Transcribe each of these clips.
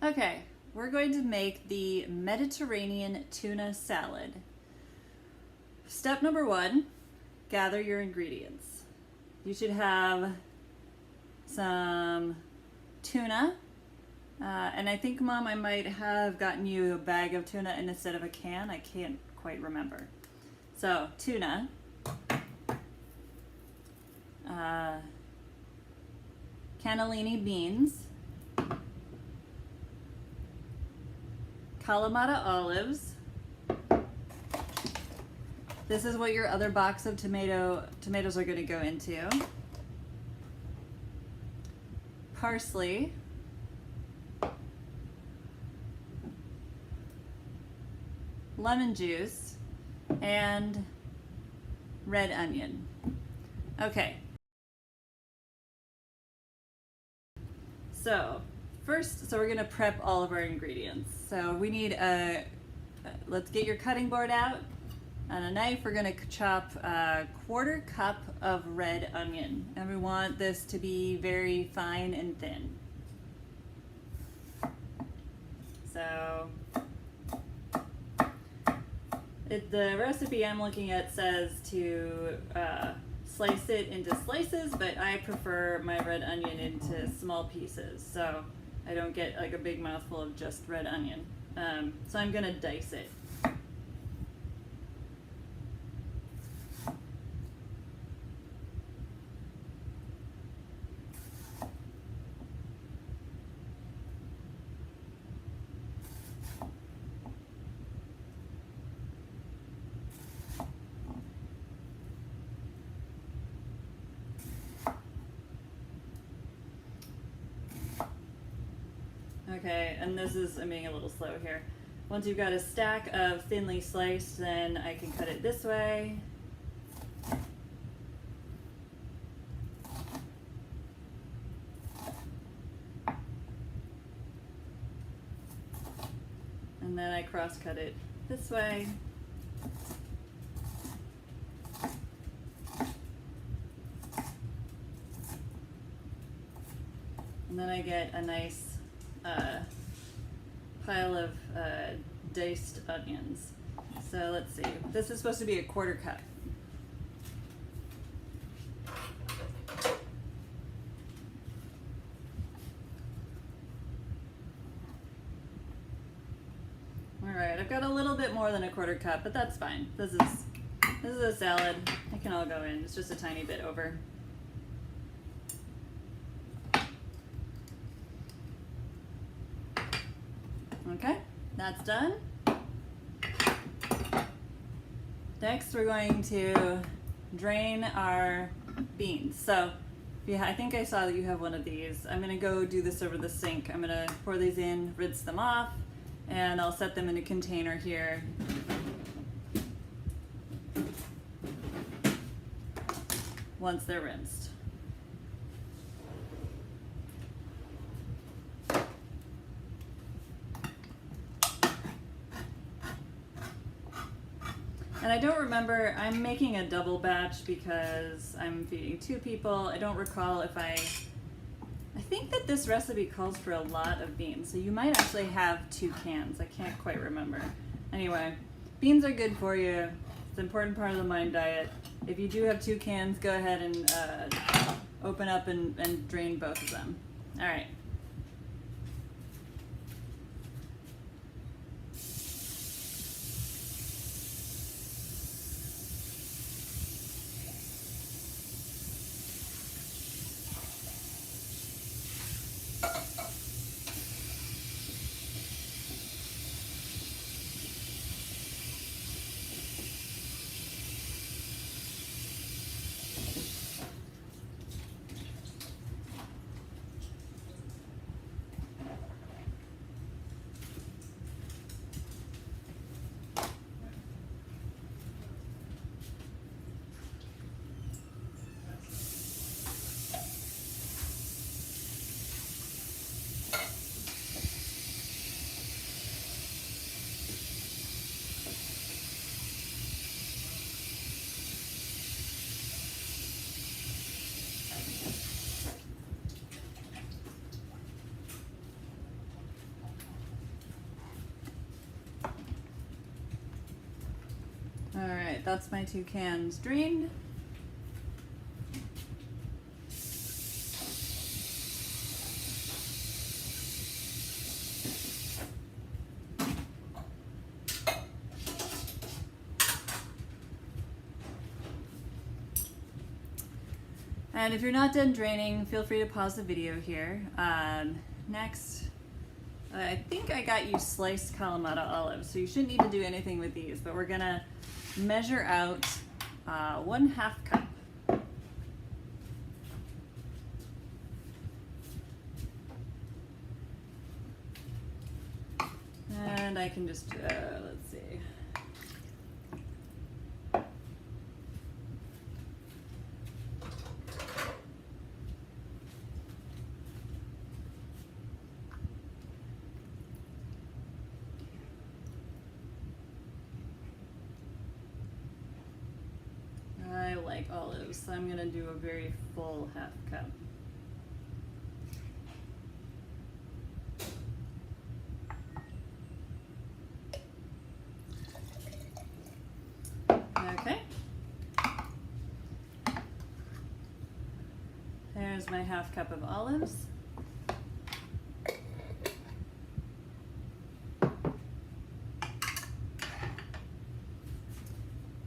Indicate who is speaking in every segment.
Speaker 1: Okay, we're going to make the Mediterranean tuna salad. Step number one, gather your ingredients. You should have some tuna, and I think, Mom, I might have gotten you a bag of tuna instead of a can. I can't quite remember. So, tuna, cannellini beans, Kalamata olives. This is what your other box of tomatoes are going to go into. Parsley. Lemon juice. And red onion. Okay. So we're going to prep all of our ingredients. So we need let's get your cutting board out. On a knife, we're going to chop a 1/4 cup of red onion. And we want this to be very fine and thin. So the recipe I'm looking at says to slice it into slices, but I prefer my red onion into small pieces, so I don't get like a big mouthful of just red onion. So I'm gonna dice it. Okay, and I'm being a little slow here. Once you've got a stack of thinly sliced, then I can cut it this way. And then I cross cut it this way. And then I get a nice pile of diced onions. So let's see. This is supposed to be a 1/4 cup. All right, I've got a little bit more than a 1/4 cup, but that's fine. This is a salad. It can all go in. It's just a tiny bit over. Okay, that's done. Next, we're going to drain our beans. So, yeah, I think I saw that you have one of these. I'm gonna go do this over the sink. I'm gonna pour these in, rinse them off, and I'll set them in a container here. Once they're rinsed. And I don't remember, I'm making a double batch because I'm feeding 2 people. I don't recall if I think that this recipe calls for a lot of beans, so you might actually have 2 cans. I can't quite remember. Anyway, beans are good for you. It's an important part of the Mind diet. If you do have 2 cans, go ahead and open up and drain both of them. All right. that's my 2 cans drained. And if you're not done draining, feel free to pause the video here. Next, I think I got you sliced Kalamata olives, so you shouldn't need to do anything with these, but we're gonna measure out 1/2 cup. And I can just, let's see. I like olives, so I'm gonna do a very full 1/2 cup. Okay. There's my 1/2 cup of olives.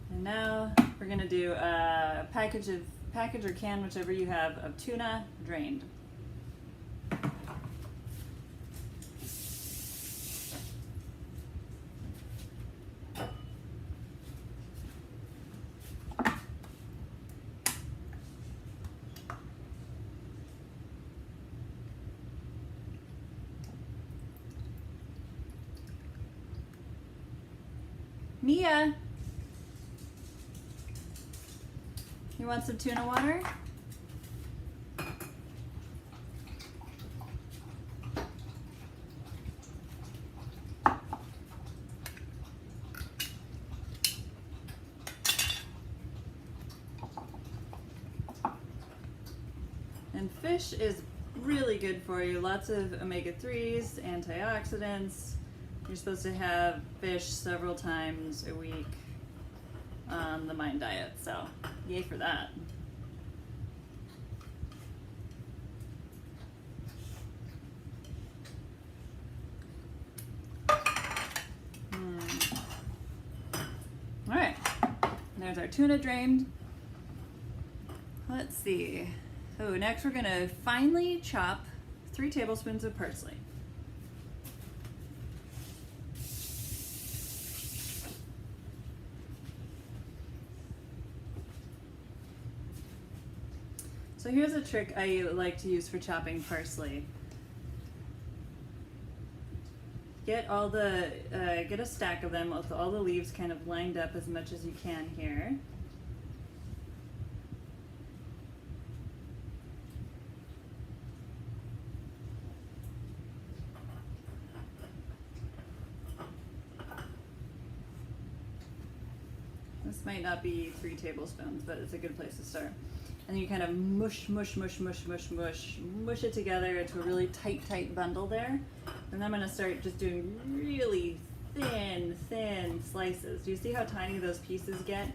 Speaker 1: And now we're gonna do a package or can, whichever you have, of tuna drained. Mia, you want some tuna water? And fish is really good for you. Lots of omega-3s, antioxidants. You're supposed to have fish several times a week on the Mind diet, so yay for that. All right, there's our tuna drained. Let's see. Oh, next we're gonna finely chop 3 tablespoons of parsley. So here's a trick I like to use for chopping parsley. Get get a stack of them with all the leaves kind of lined up as much as you can here. This might not be 3 tablespoons, but it's a good place to start. And you kind of mush it together into a really tight bundle there. And I'm gonna start just doing really thin slices. Do you see how tiny those pieces get?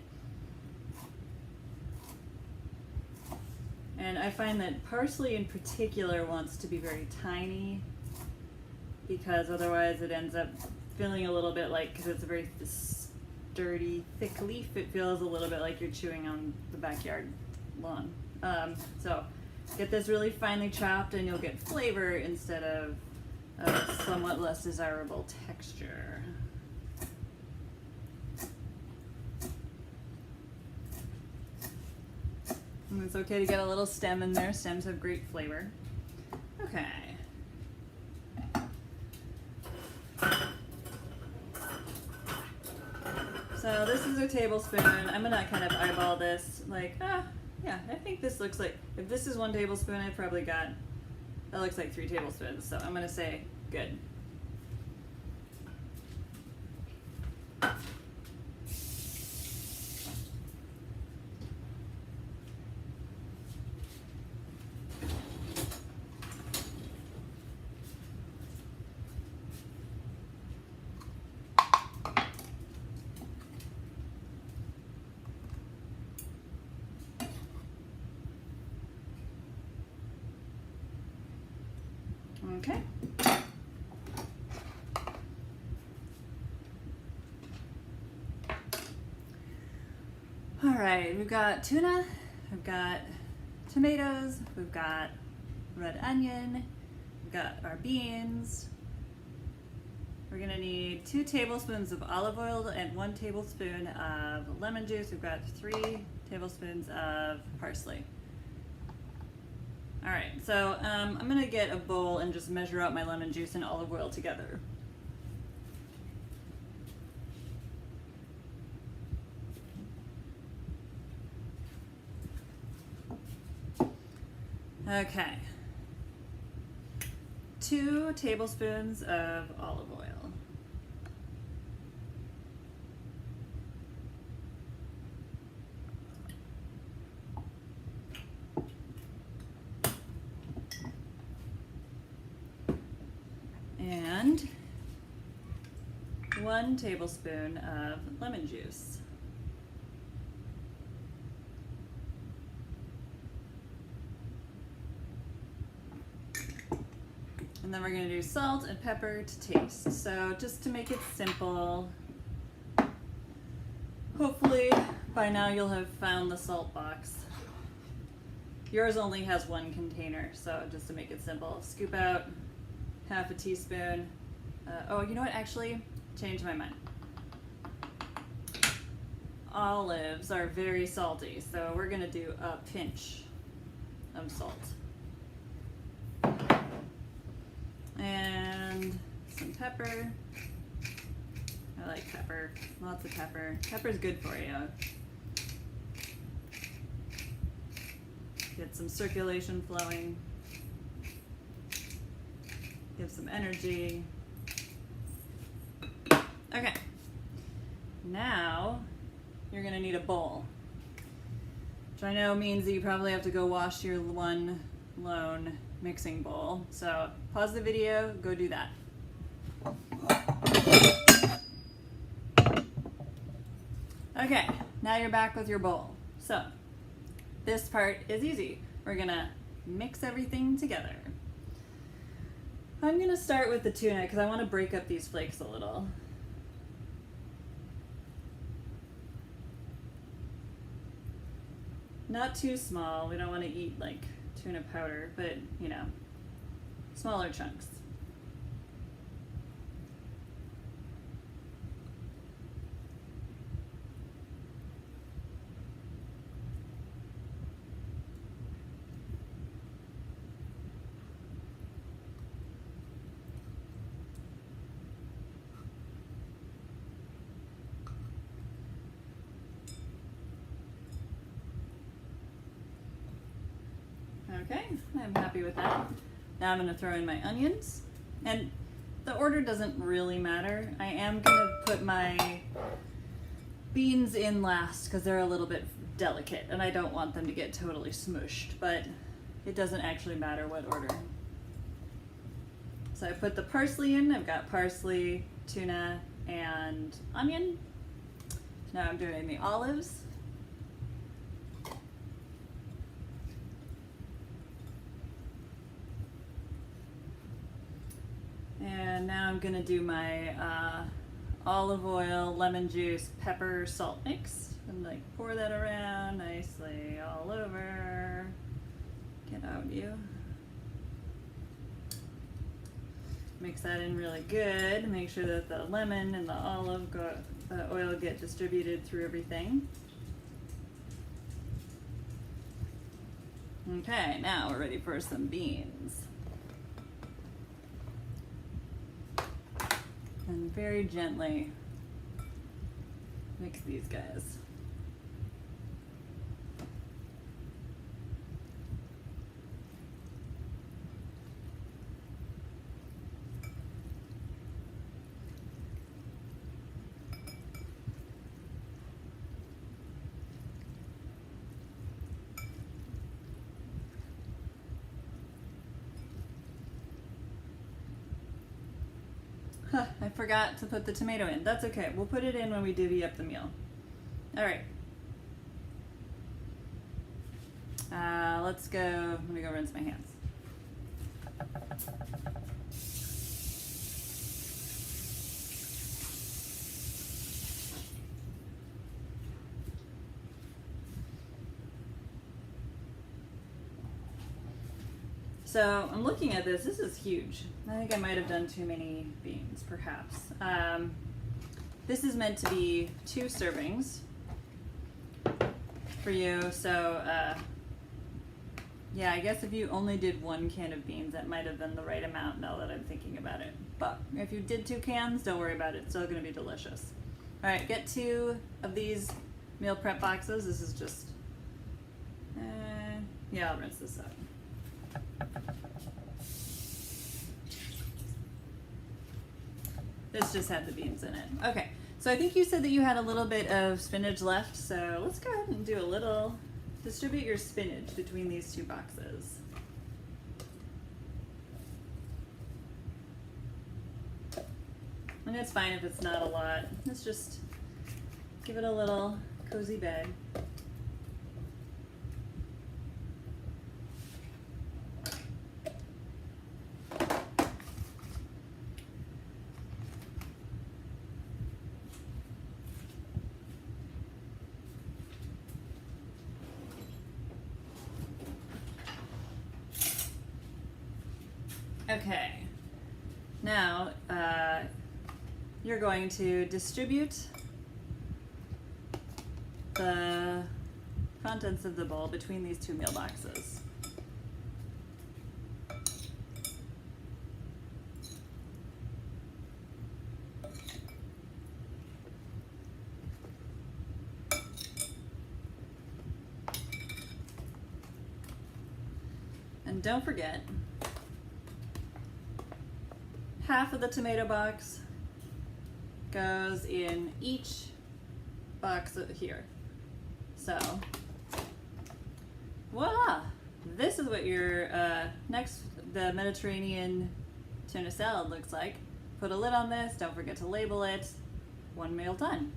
Speaker 1: And I find that parsley in particular wants to be very tiny, because otherwise it ends up feeling a little bit like, because it's a very sturdy, thick leaf, it feels a little bit like you're chewing on the backyard lawn. So get this really finely chopped and you'll get flavor instead of a somewhat less desirable texture. And it's okay to get a little stem in there. Stems have great flavor. Okay. So this is a tablespoon. I'm gonna kind of eyeball this, like, yeah, I think this looks like, if this is 1 tablespoon, I probably got, that looks like 3 tablespoons. So I'm gonna say good. Okay. All right, we've got tuna, we've got tomatoes, we've got red onion, we've got our beans. We're gonna need 2 tablespoons of olive oil and 1 tablespoon of lemon juice. We've got 3 tablespoons of parsley. All right, so I'm gonna get a bowl and just measure out my lemon juice and olive oil together. Okay. 2 tablespoons of olive oil. And 1 tablespoon of lemon juice. And then we're going to do salt and pepper to taste. So just to make it simple, hopefully by now you'll have found the salt box. Yours only has 1 container, so just to make it simple, scoop out half a teaspoon. Oh, you know what? Actually, changed my mind. Olives are very salty, so we're going to do a pinch of salt. And some pepper. I like pepper, lots of pepper. Pepper's good for you. Get some circulation flowing. Give some energy. Okay. Now you're gonna need a bowl, which I know means that you probably have to go wash your one lone mixing bowl. So pause the video, go do that. Okay, now you're back with your bowl. So this part is easy. We're gonna mix everything together. I'm gonna start with the tuna because I want to break up these flakes a little. Not too small, we don't want to eat like tuna powder, but you know, smaller chunks. Okay, I'm happy with that. Now I'm going to throw in my onions. And the order doesn't really matter. I am going to put my beans in last because they're a little bit delicate and I don't want them to get totally smushed, but it doesn't actually matter what order. So I put the parsley in. I've got parsley, tuna, and onion. Now I'm doing the olives. And now I'm gonna do my olive oil, lemon juice, pepper, salt mix, and like pour that around nicely all over. Get out you. Mix that in really good. Make sure that the lemon and the olive oil get distributed through everything. Okay, now we're ready for some beans. And very gently mix these guys. I forgot to put the tomato in. That's okay. We'll put it in when we divvy up the meal. All right. Let's go. Let me go rinse my hands. So I'm looking at this. This is huge. I think I might have done too many beans, perhaps. This is meant to be 2 servings for you. So yeah, I guess if you only did 1 can of beans, that might have been the right amount now that I'm thinking about it. But if you did 2 cans, don't worry about it. It's still going to be delicious. All right, get 2 of these meal prep boxes. This is just, yeah, I'll rinse this out. This just had the beans in it. Okay, so I think you said that you had a little bit of spinach left, so let's go ahead and do a little, distribute your spinach between these 2 boxes. And it's fine if it's not a lot. Let's just give it a little cozy bed. Okay, now you're going to distribute the contents of the bowl between these 2 meal boxes. And don't forget, half of the tomato box goes in each box here. So, voila! This is what your the Mediterranean tuna salad looks like. Put a lid on this, don't forget to label it. 1 meal done.